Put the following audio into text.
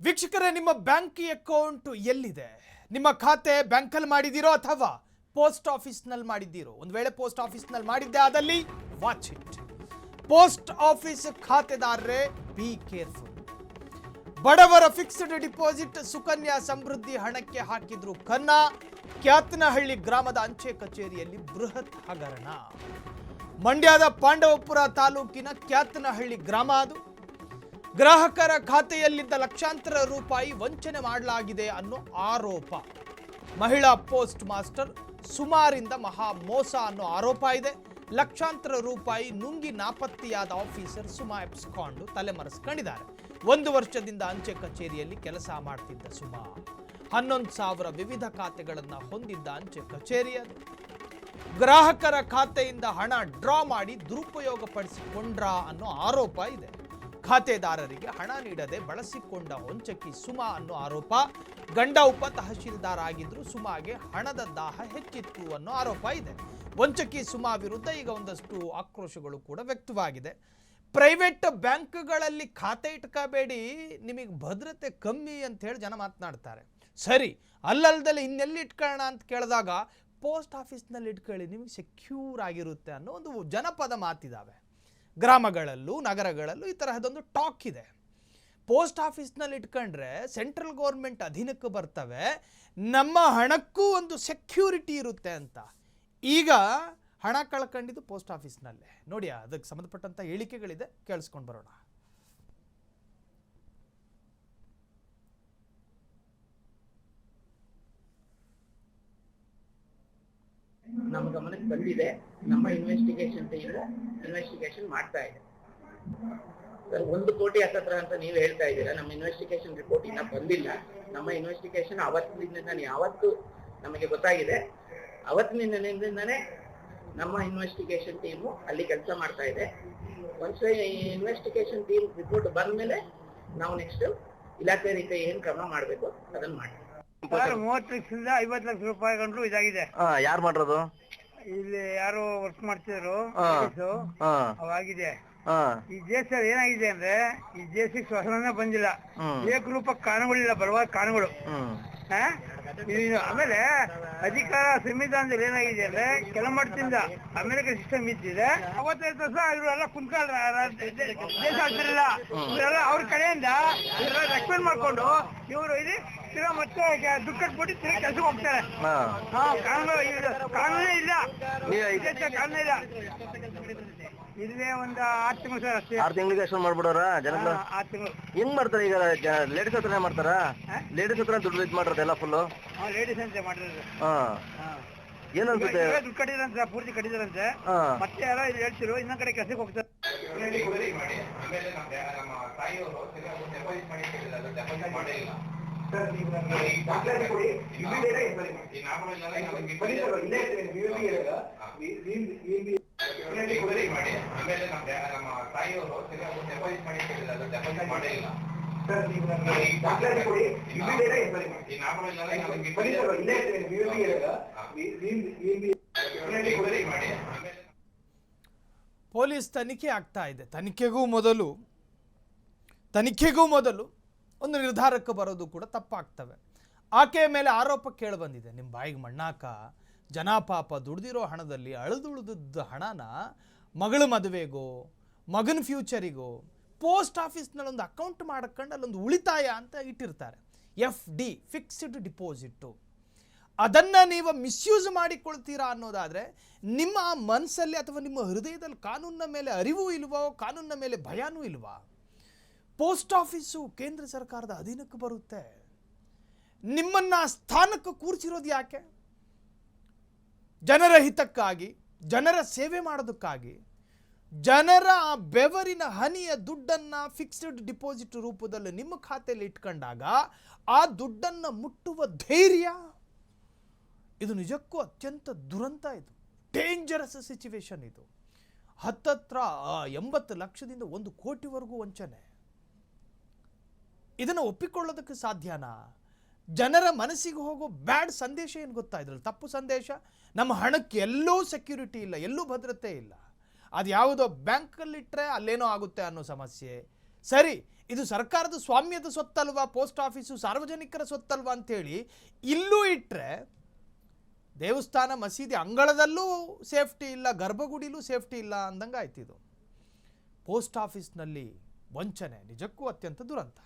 ವೀಕ್ಷಕರೇ, ನಿಮ್ಮ bank account ಎಲ್ಲಿದೆ? ನಿಮ್ಮ ಖಾತೆ ಬ್ಯಾಂಕಲ್ಲಿ ಮಾಡಿದಿರೋ ಅಥವಾ ಪೋಸ್ಟ್ ಆಫೀಸ್ನಲ್ಲಿ ಮಾಡಿದ್ದೀರೋ? ಒಂದು ವೇಳೆ ಪೋಸ್ಟ್ ಆಫೀಸ್ನಲ್ಲಿ ಮಾಡಿದ್ದೆ ಆದಲ್ಲಿ ವಾಚ್ ಇಟ್. ಪೋಸ್ಟ್ ಆಫೀಸ್ ಖಾತೆದಾರರೇ, ಬಿ ಕೇರ್ಫುಲ್. ಬಡವರ ಫಿಕ್ಸ್ಡ್ ಡಿಪಾಸಿಟ್ ಸುಕನ್ಯಾ ಸಮೃದ್ಧಿ ಹಣಕ್ಕೆ ಹಾಕಿದ್ರು ಕನ್ನ. ಕ್ಯಾತನಹಳ್ಳಿ ಗ್ರಾಮದ ಅಂಚೆ ಕಚೇರಿಯಲ್ಲಿ ಬೃಹತ್ ಹಗರಣ. ಮಂಡ್ಯದ ಪಾಂಡವಪುರ ತಾಲೂಕಿನ ಕ್ಯಾತನಹಳ್ಳಿ ಗ್ರಾಮ ಅದು. ಗ್ರಾಹಕರ ಖಾತೆಯಲ್ಲಿದ್ದ ಲಕ್ಷಾಂತರ ರೂಪಾಯಿ ವಂಚನೆ ಮಾಡಲಾಗಿದೆ ಅನ್ನೋ ಆರೋಪ. ಮಹಿಳಾ ಪೋಸ್ಟ್ ಮಾಸ್ಟರ್ ಸುಮಾರಿಂದ ಮಹಾ ಮೋಸ ಅನ್ನೋ ಆರೋಪ ಇದೆ. ಲಕ್ಷಾಂತರ ರೂಪಾಯಿ ನುಂಗಿ ನಾಪತ್ತೆಯಾದ ಆಫೀಸರ್ ಸುಮಾ ಎಪ್ಸ್ಕೊಂಡು ತಲೆಮರೆಸ್ಕೊಂಡಿದ್ದಾರೆ. 1 ವರ್ಷದಿಂದ ಅಂಚೆ ಕಚೇರಿಯಲ್ಲಿ ಕೆಲಸ ಮಾಡ್ತಿದ್ದ ಸುಮಾ 11,000 ವಿವಿಧ ಖಾತೆಗಳನ್ನು ಹೊಂದಿದ್ದ ಅಂಚೆ ಕಚೇರಿ ಅದು. ಗ್ರಾಹಕರ ಖಾತೆಯಿಂದ ಹಣ ಡ್ರಾ ಮಾಡಿ ದುರುಪಯೋಗ ಪಡಿಸಿಕೊಂಡ್ರ ಅನ್ನೋ ಆರೋಪ ಇದೆ. ಖಾತೆದಾರರಿಗೆ ಹಣ ನೀಡದೆ ಬಳಸಿಕೊಂಡ ಹೊಂಚಕಿ ಸುಮಾ ಅನ್ನೋ ಆರೋಪ. ಗಂಡ ಉಪ ತಹಶೀಲ್ದಾರ್ ಆಗಿದ್ರು, ಸುಮಾಗೆ ಹಣದ ದಾಹ ಹೆಚ್ಚಿತ್ತು ಅನ್ನೋ ಆರೋಪ ಇದೆ. ವಂಚಕಿ ಸುಮಾ ವಿರುದ್ಧ ಈಗ ಒಂದಷ್ಟು ಆಕ್ರೋಶಗಳು ಕೂಡ ವ್ಯಕ್ತವಾಗಿದೆ. ಪ್ರೈವೇಟ್ ಬ್ಯಾಂಕ್ಗಳಲ್ಲಿ ಖಾತೆ ಇಟ್ಕೋಬೇಡಿ, ನಿಮಗೆ ಭದ್ರತೆ ಕಮ್ಮಿ ಅಂತ ಹೇಳಿ ಜನ ಮಾತನಾಡ್ತಾರೆ. ಸರಿ, ಅಲ್ಲಲ್ದಲ್ಲಿ ಇನ್ನೆಲ್ಲಿ ಇಟ್ಕೊಳ್ಳೋಣ ಅಂತ ಕೇಳಿದಾಗ ಪೋಸ್ಟ್ ಆಫೀಸ್ನಲ್ಲಿ ಇಟ್ಕೊಳ್ಳಿ, ನಿಮಗೆ ಸೆಕ್ಯೂರ್ ಆಗಿರುತ್ತೆ ಅನ್ನೋ ಒಂದು ಜನಪದ ಮಾತಿದ್ದಾವೆ. ಗ್ರಾಮಗಳಲ್ಲೂ ನಗರಗಳಲ್ಲೂ ಈ ತರಹದೊಂದು ಟಾಕ್ ಇದೆ. ಪೋಸ್ಟ್ ಆಫೀಸ್ನಲ್ಲಿ ಇಟ್ಕೊಂಡ್ರೆ ಸೆಂಟ್ರಲ್ ಗೌರ್ಮೆಂಟ್ ಅಧೀನಕ್ಕೆ ಬರ್ತವೆ, ನಮ್ಮ ಹಣಕ್ಕೂ ಒಂದು ಸೆಕ್ಯೂರಿಟಿ ಇರುತ್ತೆ ಅಂತ. ಈಗ ಹಣ ಕಳ್ಕೊಂಡಿದ್ದು ಪೋಸ್ಟ್ ಆಫೀಸ್ನಲ್ಲೇ ನೋಡಿ. ಅದಕ್ಕೆ ಸಂಬಂಧಪಟ್ಟಂಥ ಹೇಳಿಕೆಗಳಿದೆ, ಕೇಳಿಸ್ಕೊಂಡು ಬರೋಣ. ನಮ್ಮ ಗಮನಕ್ಕೆ ಬಂದಿದೆ. ನಮ್ಮ ಇನ್ವೆಸ್ಟಿಗೇಷನ್ ಟೀಮು ಇನ್ವೆಸ್ಟಿಗೇಷನ್ ಮಾಡ್ತಾ ಇದೆ. 1 ಕೋಟಿ ಹತ್ತತ್ರ ಅಂತ ನೀವು ಹೇಳ್ತಾ ಇದ್ದೀರಾ. ನಮ್ಮ ಇನ್ವೆಸ್ಟಿಗೇಷನ್ ರಿಪೋರ್ಟ್ ಇನ್ನೂ ಬಂದಿಲ್ಲ. ನಮ್ಮ ಇನ್ವೆಸ್ಟಿಗೇಷನ್ ಅವತ್ತಿನಿಂದ ಯಾವತ್ತು ನಮಗೆ ಗೊತ್ತಾಗಿದೆ, ಅವತ್ತಿನಿಂದನೇ ನಮ್ಮ ಇನ್ವೆಸ್ಟಿಗೇಷನ್ ಟೀಮು ಅಲ್ಲಿ ಕೆಲಸ ಮಾಡ್ತಾ ಇದೆ. ಒಂದ್ಸ ಇನ್ವೆಸ್ಟಿಗೇಷನ್ ಟೀಮ್ ರಿಪೋರ್ಟ್ ಬಂದ ಮೇಲೆ ನಾವು ನೆಕ್ಸ್ಟ್ ಇಲಾಖೆ ರೀತಿ ಏನ್ ಕ್ರಮ ಮಾಡಬೇಕು ಅದನ್ನ ಮಾಡ್ತೀವಿ. 30 ಲಕ್ಷದಿಂದ 50 ಲಕ್ಷ ರೂಪಾಯಿ ಗಂಟು ಇದಾಗಿದೆ. ಯಾರು ಮಾಡಿರೋದು? ಇಲ್ಲಿ ಯಾರು ವರ್ಕ್ ಮಾಡ್ತಿದ್ರು ಅವಾಗಿದೆ. ಈ ದೇಶ ಏನಾಗಿದೆ ಅಂದ್ರೆ, ಈ ದೇಶಕ್ಕೆ ಸ್ವಸನೇ ಬಂದಿಲ್ಲ. ಏಕರೂಪ ಕಾರಣಗಳಿಲ್ಲ, ಬಲವಾದ ಕಾರಣಗಳು. ಆಮೇಲೆ ಅಧಿಕಾರ ಸಂವಿಧಾನದಲ್ಲಿ ಏನಾಗಿದೆ ಅಂದ್ರೆ, ಕೆಲಮಟ್ಟದಿಂದ ಅಮೆರಿಕ ಸಿಸ್ಟಮ್ ಇದ್ದಿದೆ. 55 ವರ್ಷ ಇವರೆಲ್ಲ ಕುಂತ್ಕೊಂಡ್ರ ದೇಶ ಆಗ್ತಿರಲಿಲ್ಲ. ಇವರೆಲ್ಲ ಅವ್ರ ಕಡೆಯಿಂದ ಇವರೆಲ್ಲ ರೆಕಮೆಂಡ್ ಮಾಡ್ಕೊಂಡು ಇವರು ಇಲ್ಲಿ ತಿರ್ಗಾ ಮತ್ತೆ ದುಡ್ಡು ಕಟ್ಬಿಟ್ಟು ತಿರ್ಗಿ ಕೆಲ್ಸಕ್ಕೆ ಹೋಗ್ತಾರೆ. ಕಾನೂನೇ ಇಲ್ಲ, ಕಾನೂನೇ ಇಲ್ಲ. ಇಲ್ಲೇ ಒಂದು 6 ತಿಂಗಳು ಸರ್ ಅಷ್ಟೇ. 6 ತಿಂಗಳಿಗೆ ಅಷ್ಟು ಮಾಡ್ಬಿಡೋರ ಜನಗಳು? 6 ತಿಂಗಳು. ಹೆಂಗ್ ಮಾಡ್ತಾರೆ ಈಗ? ಲೇಡೀಸ್ ಹತ್ರ ಮಾಡ್ತಾರ? ಲೇಡೀಸ್ ಹತ್ರ ದುಡ್ಡು ಇದು ಮಾಡ್ರದ ಎಲ್ಲ ಫುಲ್? ಲೇಡೀಸ್ ಅಂತ ಮಾಡಿರೋದು. ಏನನ್ಸುತ್ತೆ? ದುಡ್ಡು ಕಟ್ಟಿದ್ರಂತೆ, ಪೂರ್ತಿ ಕಟ್ಟಿದ್ರಂತೆ. ಮತ್ತೆ ಯಾರೋ ಇಲ್ಲಿ ಹೇಳ್ತಿರು, ಇನ್ನೊಂದ್ ಕಡೆ ಕೆಲಸಕ್ಕೆ ಹೋಗ್ತಾರೆ. ಪೊಲೀಸ್ ತನಿಖೆ ಆಗ್ತಾ ಇದೆ. ತನಿಖೆಗೂ ಮೊದಲು ಒಂದು ನಿರ್ಧಾರಕ್ಕೆ ಬರೋದು ಕೂಡ ತಪ್ಪಾಗ್ತವೆ. ಆಕೆಯ ಮೇಲೆ ಆರೋಪ ಕೇಳಿಬಂದಿದೆ. ನಿಮ್ಮ ಬಾಯಿಗೆ ಮಣ್ಣಾಕ, ಜನ ಪಾಪ ದುಡ್ದಿರೋ ಹಣದಲ್ಲಿ ಅಳದುಳಿದ ಹಣನ ಮಗಳ ಮದುವೆಗೋ ಮಗನ ಫ್ಯೂಚರಿಗೋ ಪೋಸ್ಟ್ ಆಫೀಸ್ನಲ್ಲಿ ಒಂದು ಅಕೌಂಟ್ ಮಾಡ್ಕೊಂಡು ಅಲ್ಲೊಂದು ಉಳಿತಾಯ ಅಂತ ಇಟ್ಟಿರ್ತಾರೆ, FD ಫಿಕ್ಸ್ಡ್ ಡಿಪಾಸಿಟ್ಟು. ಅದನ್ನು ನೀವು ಮಿಸ್ಯೂಸ್ ಮಾಡಿಕೊಳ್ತೀರಾ ಅನ್ನೋದಾದರೆ ನಿಮ್ಮ ಮನಸ್ಸಲ್ಲಿ ಅಥವಾ ನಿಮ್ಮ ಹೃದಯದಲ್ಲಿ ಕಾನೂನಿನ ಮೇಲೆ ಅರಿವು ಇಲ್ವೋ, ಕಾನೂನಿನ ಮೇಲೆ ಭಯನೂ ಇಲ್ವಾ? ಪೋಸ್ಟ್ ಆಫೀಸು ಕೇಂದ್ರ ಸರ್ಕಾರದ ಅಧೀನಕ್ಕೆ ಬರುತ್ತೆ. ನಿಮ್ಮನ್ನು ಸ್ಥಾನಕ್ಕೆ ಕೂರಿಸಿರೋದು ಯಾಕೆ? ಜನರ ಹಿತಕ್ಕಾಗಿ, ಜನರ ಸೇವೆ ಮಾಡೋದಕ್ಕಾಗಿ. ಜನರ ಬೆವರಿನ ಹನಿಯ ದುಡ್ಡನ್ನು ಫಿಕ್ಸ್ಡ್ ಡಿಪಾಸಿಟ್ ರೂಪದಲ್ಲಿ ನಿಮ್ಮ ಖಾತೆಯಲ್ಲಿ ಇಟ್ಕೊಂಡಾಗ ಆ ದುಡ್ಡನ್ನು ಮುಟ್ಟುವ ಧೈರ್ಯ, ಇದು ನಿಜಕ್ಕೂ ಅತ್ಯಂತ ದುರಂತ. ಇದು ಡೇಂಜರಸ್ ಸಿಚುವೇಶನ್. ಇದು ಹತ್ತತ್ರ 80 ಲಕ್ಷದಿಂದ 1 ಕೋಟಿವರೆಗೂ ವಂಚನೆ. ಇದನ್ನು ಒಪ್ಪಿಕೊಳ್ಳೋದಕ್ಕೆ ಸಾಧ್ಯನಾ? ಜನರ ಮನಸ್ಸಿಗೆ ಹೋಗೋ ಬ್ಯಾಡ್ ಸಂದೇಶ ಏನು ಗೊತ್ತಾ? ಇದ್ರಲ್ಲಿ ತಪ್ಪು ಸಂದೇಶ. ನಮ್ಮ ಹಣಕ್ಕೆ ಎಲ್ಲೂ ಸೆಕ್ಯೂರಿಟಿ ಇಲ್ಲ, ಎಲ್ಲೂ ಭದ್ರತೆ ಇಲ್ಲ. ಅದು ಯಾವುದೋ ಬ್ಯಾಂಕಲ್ಲಿಟ್ಟರೆ ಅಲ್ಲೇನೋ ಆಗುತ್ತೆ ಅನ್ನೋ ಸಮಸ್ಯೆ. ಸರಿ, ಇದು ಸರ್ಕಾರದ ಸ್ವಾಮ್ಯದ ಸೊತ್ತಲ್ವಾ, ಪೋಸ್ಟ್ ಆಫೀಸು ಸಾರ್ವಜನಿಕರ ಸೊತ್ತಲ್ವಾ ಅಂತೇಳಿ ಇಲ್ಲೂ ಇಟ್ಟರೆ ದೇವಸ್ಥಾನ ಮಸೀದಿ ಅಂಗಳದಲ್ಲೂ ಸೇಫ್ಟಿ ಇಲ್ಲ, ಗರ್ಭಗುಡಿಲೂ ಸೇಫ್ಟಿ ಇಲ್ಲ ಅಂದಂಗೆ ಆಯ್ತಿದು. ಪೋಸ್ಟ್ ಆಫೀಸ್ನಲ್ಲಿ ವಂಚನೆ ನಿಜಕ್ಕೂ ಅತ್ಯಂತ ದುರಂತ.